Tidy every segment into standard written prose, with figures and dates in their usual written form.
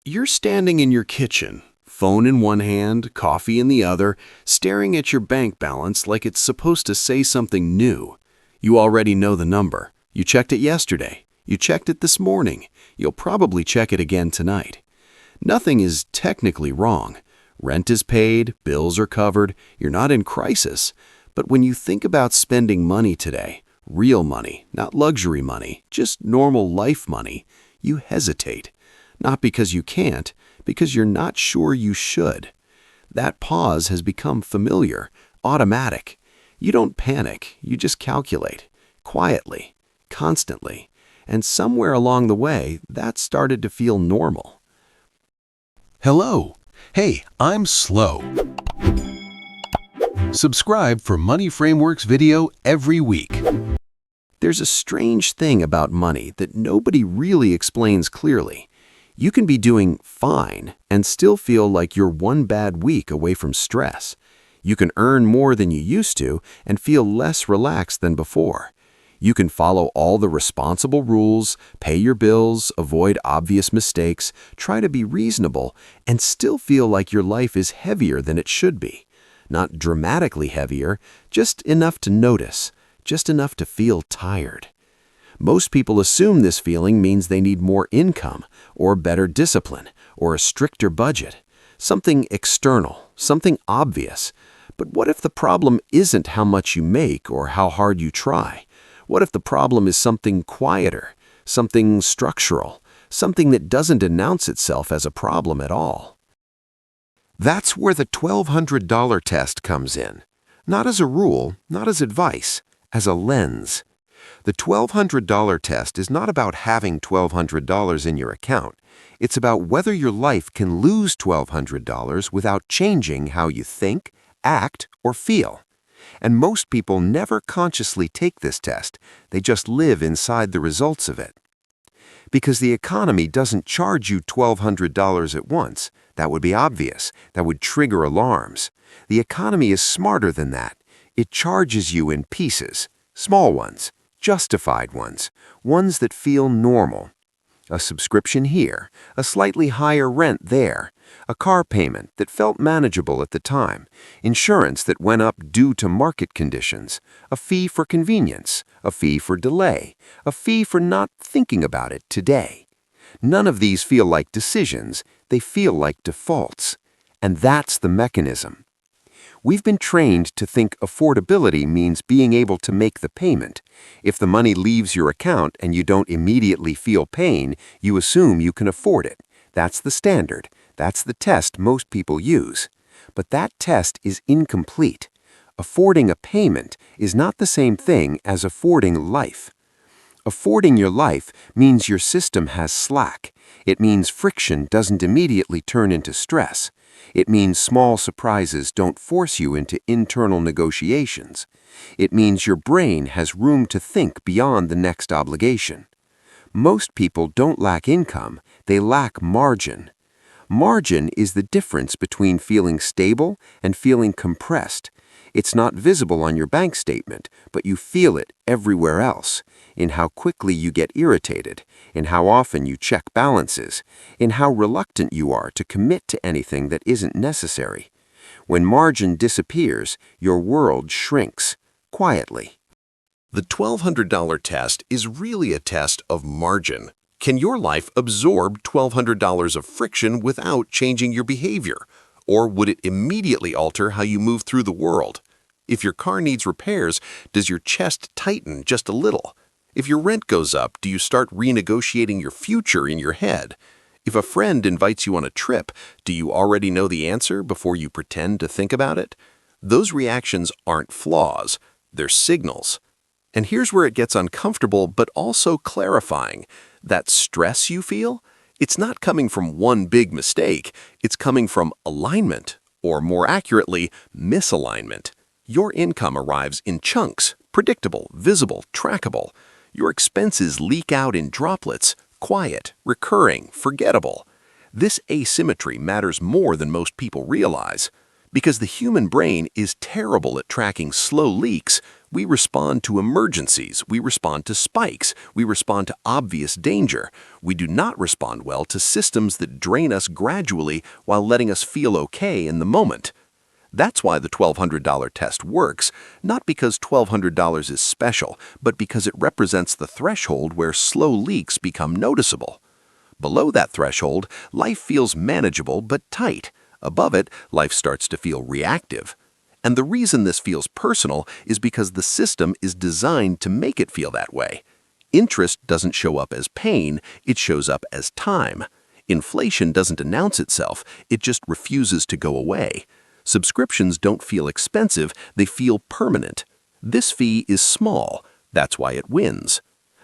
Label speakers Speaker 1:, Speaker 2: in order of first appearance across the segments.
Speaker 1: You're standing in your kitchen, phone in one hand, coffee in the other, staring at your bank balance like it's supposed to say something new. You already know the number. You checked it yesterday. You checked it this morning. You'll probably check it again tonight. Nothing is technically wrong. Rent is paid, bills are covered, you're not in crisis. But when you think about spending money today, real money, not luxury money, just normal life money, you hesitate. Not because you can't, because you're not sure you should. That pause has become familiar, automatic. You don't panic, you just calculate. Quietly, constantly. And somewhere along the way, that started to feel normal.
Speaker 2: Hello. Hey, I'm Slow. Subscribe for Money Frameworks video every week.
Speaker 1: There's a strange thing about money that nobody really explains clearly. You can be doing fine and still feel like you're one bad week away from stress. You can earn more than you used to and feel less relaxed than before. You can follow all the responsible rules, pay your bills, avoid obvious mistakes, try to be reasonable, and still feel like your life is heavier than it should be. Not dramatically heavier, just enough to notice, just enough to feel tired. Most people assume this feeling means they need more income, or better discipline, or a stricter budget. Something external, something obvious. But what if the problem isn't how much you make or how hard you try? What if the problem is something quieter, something structural, something that doesn't announce itself as a problem at all?
Speaker 3: That's where the $1,200 test comes in. Not as a rule, not as advice, as a lens. The $1,200 test is not about having $1,200 in your account. It's about whether your life can lose $1,200 without changing how you think, act, or feel. And most people never consciously take this test. They just live inside the results of it. Because the economy doesn't charge you $1,200 at once. That would be obvious. That would trigger alarms. The economy is smarter than that. It charges you in pieces, small ones, justified ones, ones that feel normal. A subscription here, a slightly higher rent there, a car payment that felt manageable at the time, insurance that went up due to market conditions, a fee for convenience, a fee for delay, a fee for not thinking about it today. None of these feel like decisions, they feel like defaults. And that's the mechanism. We've been trained to think affordability means being able to make the payment. If the money leaves your account and you don't immediately feel pain, you assume you can afford it. That's the standard. That's the test most people use. But that test is incomplete. Affording a payment is not the same thing as affording life. Affording your life means your system has slack. It means friction doesn't immediately turn into stress. It means small surprises don't force you into internal negotiations. It means your brain has room to think beyond the next obligation. Most people don't lack income, they lack margin. Margin is the difference between feeling stable and feeling compressed. It's not visible on your bank statement, but you feel it everywhere else, in how quickly you get irritated, in how often you check balances, in how reluctant you are to commit to anything that isn't necessary. When margin disappears, your world shrinks, quietly.
Speaker 4: The $1,200 test is really a test of margin. Can your life absorb $1,200 of friction without changing your behavior? Or would it immediately alter how you move through the world? If your car needs repairs, does your chest tighten just a little? If your rent goes up, do you start renegotiating your future in your head? If a friend invites you on a trip, do you already know the answer before you pretend to think about it? Those reactions aren't flaws, they're signals. And here's where it gets uncomfortable but also clarifying. That stress you feel? It's not coming from one big mistake, it's coming from alignment, or more accurately, misalignment. Your income arrives in chunks, predictable, visible, trackable. Your expenses leak out in droplets, quiet, recurring, forgettable. This asymmetry matters more than most people realize. Because the human brain is terrible at tracking slow leaks, We respond to emergencies, we respond to spikes, we respond to obvious danger. We do not respond well to systems that drain us gradually while letting us feel okay in the moment. That's why the $1,200 test works, not because $1,200 is special, but because it represents the threshold where slow leaks become noticeable. Below that threshold, life feels manageable but tight. Above it, life starts to feel reactive. And the reason this feels personal is because the system is designed to make it feel that way. Interest doesn't show up as pain, it shows up as time. Inflation doesn't announce itself, it just refuses to go away. Subscriptions don't feel expensive, they feel permanent. This fee is small, that's why it wins.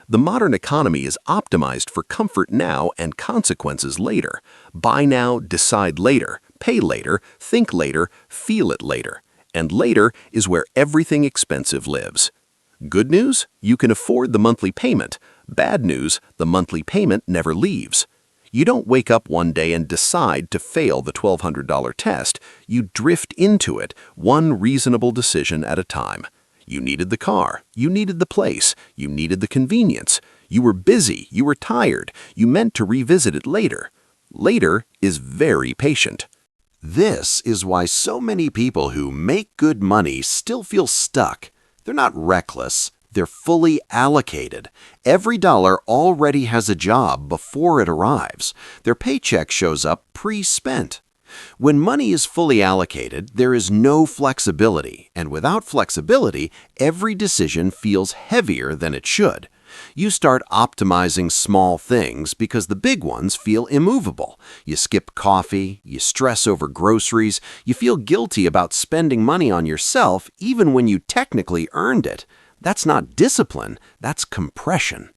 Speaker 4: The modern economy is optimized for comfort now and consequences later. Buy now, decide later, pay later, think later, feel it later. And later is where everything expensive lives. Good news? You can afford the monthly payment. Bad news? The monthly payment never leaves. You don't wake up one day and decide to fail the $1,200 test. You drift into it, one reasonable decision at a time. You needed the car, you needed the place, you needed the convenience. You were busy, you were tired, you meant to revisit it later. Later is very patient.
Speaker 1: This is why so many people who make good money still feel stuck. They're not reckless, they're fully allocated. Every dollar already has a job before it arrives. Their paycheck shows up pre-spent. When money is fully allocated, there is no flexibility, and without flexibility, every decision feels heavier than it should. You start optimizing small things because the big ones feel immovable. You skip coffee, you stress over groceries, you feel guilty about spending money on yourself even when you technically earned it. That's not discipline, that's compression.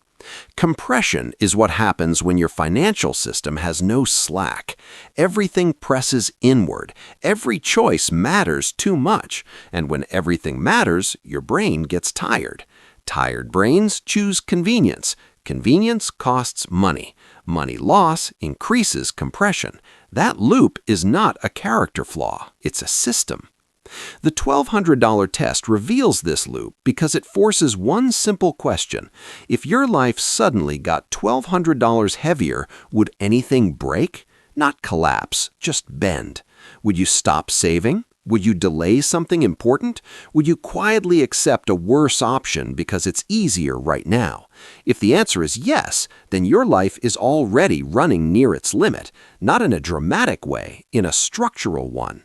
Speaker 1: Compression is what happens when your financial system has no slack. Everything presses inward. Every choice matters too much. And when everything matters, your brain gets tired. Tired brains choose convenience. Convenience costs money. Money loss increases compression. That loop is not a character flaw, it's a system. The $1,200 test reveals this loop because it forces one simple question. If your life suddenly got $1,200 heavier, would anything break? Not collapse, just bend. Would you stop saving? Would you delay something important? Would you quietly accept a worse option because it's easier right now? If the answer is yes, then your life is already running near its limit, not in a dramatic way, in a structural one.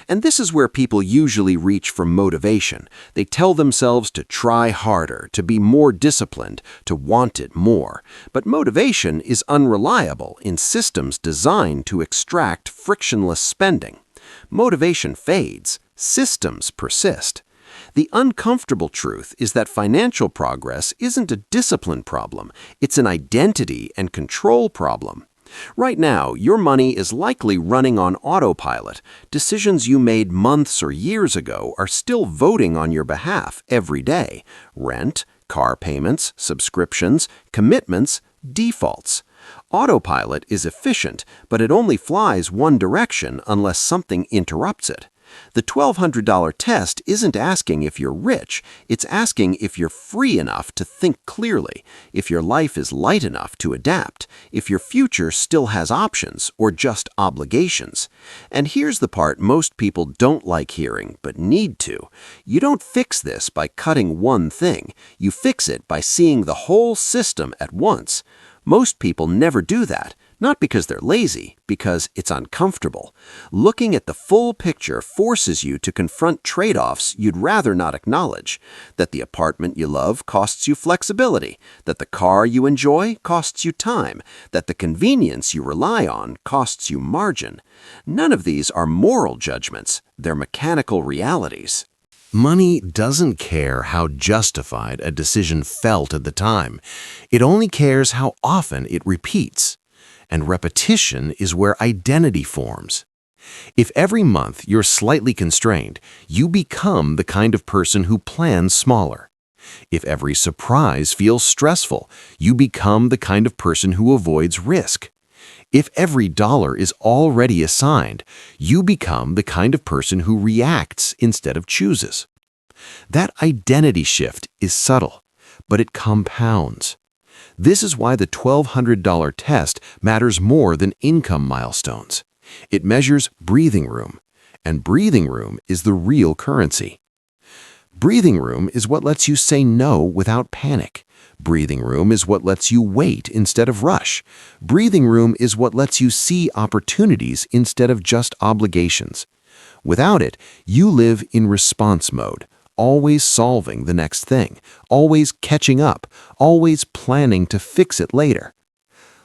Speaker 1: And this is where people usually reach for motivation. They tell themselves to try harder, to be more disciplined, to want it more. But motivation is unreliable in systems designed to extract frictionless spending. Motivation fades, systems persist. The uncomfortable truth is that financial progress isn't a discipline problem, it's an identity and control problem. Right now, your money is likely running on autopilot. Decisions you made months or years ago are still voting on your behalf every day. Rent, car payments, subscriptions, commitments, defaults. Autopilot is efficient, but it only flies one direction unless something interrupts it. The $1,200 test isn't asking if you're rich, it's asking if you're free enough to think clearly, if your life is light enough to adapt, if your future still has options or just obligations. And here's the part most people don't like hearing, but need to. You don't fix this by cutting one thing, you fix it by seeing the whole system at once. Most people never do that. Not because they're lazy, because it's uncomfortable. Looking at the full picture forces you to confront trade-offs you'd rather not acknowledge. That the apartment you love costs you flexibility. That the car you enjoy costs you time. That the convenience you rely on costs you margin. None of these are moral judgments. They're mechanical realities.
Speaker 2: Money doesn't care how justified a decision felt at the time. It only cares how often it repeats. And repetition is where identity forms. If every month you're slightly constrained, you become the kind of person who plans smaller. If every surprise feels stressful, you become the kind of person who avoids risk. If every dollar is already assigned, you become the kind of person who reacts instead of chooses. That identity shift is subtle, but it compounds. This is why the $1,200 test matters more than income milestones. It measures breathing room, and breathing room is the real currency. Breathing room is what lets you say no without panic. Breathing room is what lets you wait instead of rush. Breathing room is what lets you see opportunities instead of just obligations. Without it, you live in response mode, always solving the next thing, always catching up, always planning to fix it later.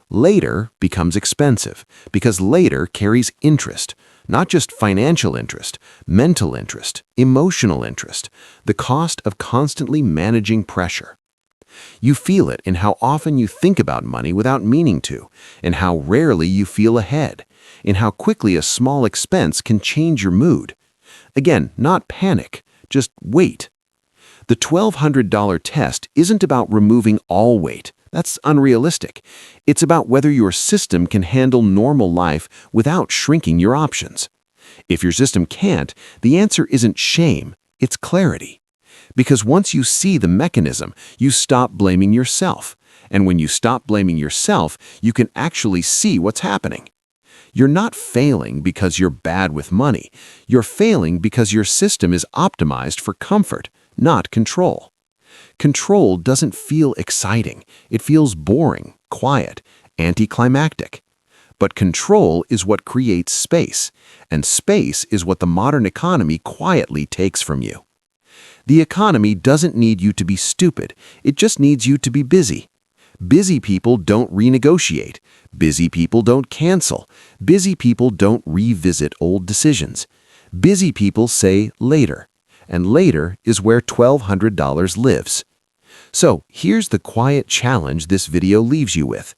Speaker 2: Later becomes expensive because later carries interest, not just financial interest, mental interest, emotional interest, the cost of constantly managing pressure. You feel it in how often you think about money without meaning to, in how rarely you feel ahead, in how quickly a small expense can change your mood. Again, not panic, just wait. The $1,200 test isn't about removing all weight. That's unrealistic. It's about whether your system can handle normal life without shrinking your options. If your system can't, the answer isn't shame, it's clarity. Because once you see the mechanism, you stop blaming yourself. And when you stop blaming yourself, you can actually see what's happening. You're not failing because you're bad with money. You're failing because your system is optimized for comfort, not control. Control doesn't feel exciting. It feels boring, quiet, anticlimactic. But control is what creates space, and space is what the modern economy quietly takes from you. The economy doesn't need you to be stupid. It just needs you to be busy. Busy people don't renegotiate. Busy people don't cancel. Busy people don't revisit old decisions. Busy people say later. And later is where $1,200 lives. So here's the quiet challenge this video leaves you with.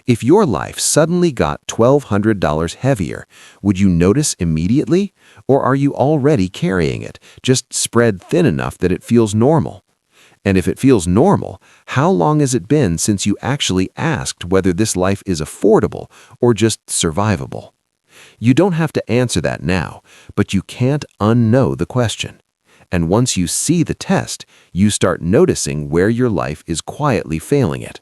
Speaker 2: If your life suddenly got $1,200 heavier, would you notice immediately? Or are you already carrying it, just spread thin enough that it feels normal? And if it feels normal, how long has it been since you actually asked whether this life is affordable or just survivable? You don't have to answer that now, but you can't unknow the question. And once you see the test, you start noticing where your life is quietly failing it.